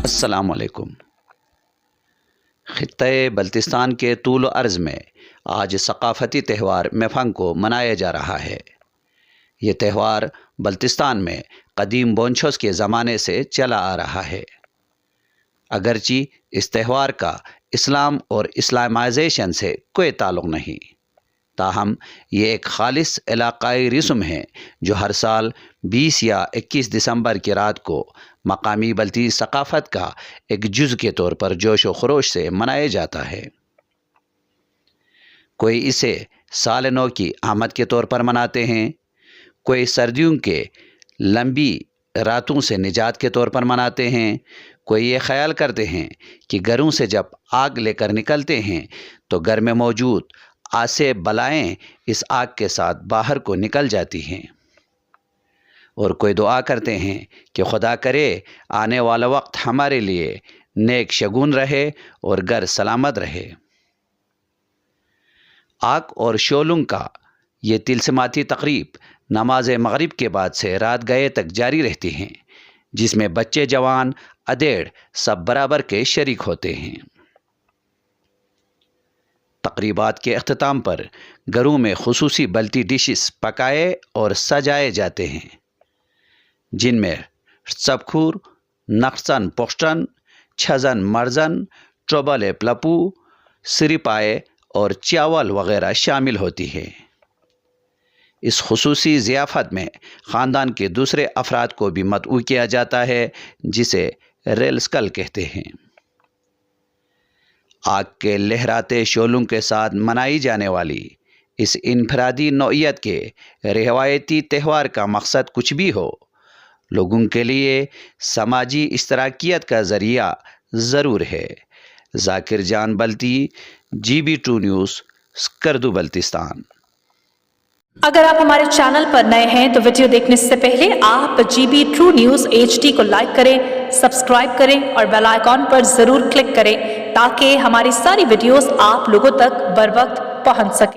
السلام علیکم۔ خطۂ بلتستان کے طول و عرض میں آج ثقافتی تہوار میفنگو منایا جا رہا ہے۔ یہ تہوار بلتستان میں قدیم بونچھوس کے زمانے سے چلا آ رہا ہے۔ اگرچہ اس تہوار کا اسلام اور اسلامائزیشن سے کوئی تعلق نہیں، تاہم یہ ایک خالص علاقائی رسم ہے جو ہر سال 20 یا 21 دسمبر کی رات کو مقامی بلتی ثقافت کا ایک جز کے طور پر جوش و خروش سے منایا جاتا ہے۔ کوئی اسے سال نو کی آمد کے طور پر مناتے ہیں، کوئی سردیوں کے لمبی راتوں سے نجات کے طور پر مناتے ہیں، کوئی یہ خیال کرتے ہیں کہ گھروں سے جب آگ لے کر نکلتے ہیں تو گھر میں موجود آسے بلائیں اس آگ کے ساتھ باہر کو نکل جاتی ہیں، اور کوئی دعا کرتے ہیں کہ خدا کرے آنے والا وقت ہمارے لیے نیک شگون رہے اور گھر سلامت رہے۔ آگ اور شولنگ کا یہ طلسماتی تقریب نماز مغرب کے بعد سے رات گئے تک جاری رہتی ہیں، جس میں بچے جوان ادھیڑ سب برابر کے شریک ہوتے ہیں۔ تقریبات کے اختتام پر گھروں میں خصوصی بلتی ڈشز پکائے اور سجائے جاتے ہیں، جن میں سبکھور، نقصن پوشٹن، چھزن مرزن، ٹروبل پلپو، سریپائے اور چاول وغیرہ شامل ہوتی ہے۔ اس خصوصی ضیافت میں خاندان کے دوسرے افراد کو بھی مدعو کیا جاتا ہے، جسے ریلسکل کہتے ہیں۔ آگ کے لہراتے شعلوں کے ساتھ منائی جانے والی اس انفرادی نوعیت کے روایتی تہوار کا مقصد کچھ بھی ہو، لوگوں کے لیے سماجی اشتراکیت کا ذریعہ ضرور ہے۔ ذاکر جان بلتی، GB2 نیوز، اسکردو بلتستان۔ اگر آپ ہمارے چینل پر نئے ہیں تو ویڈیو دیکھنے سے پہلے آپ GB2 نیوز HD کو لائک کریں، سبسکرائب کریں اور بیل آئیکن پر ضرور کلک کریں تاکہ ہماری ساری ویڈیوز آپ لوگوں تک بر وقت پہنچ سکیں۔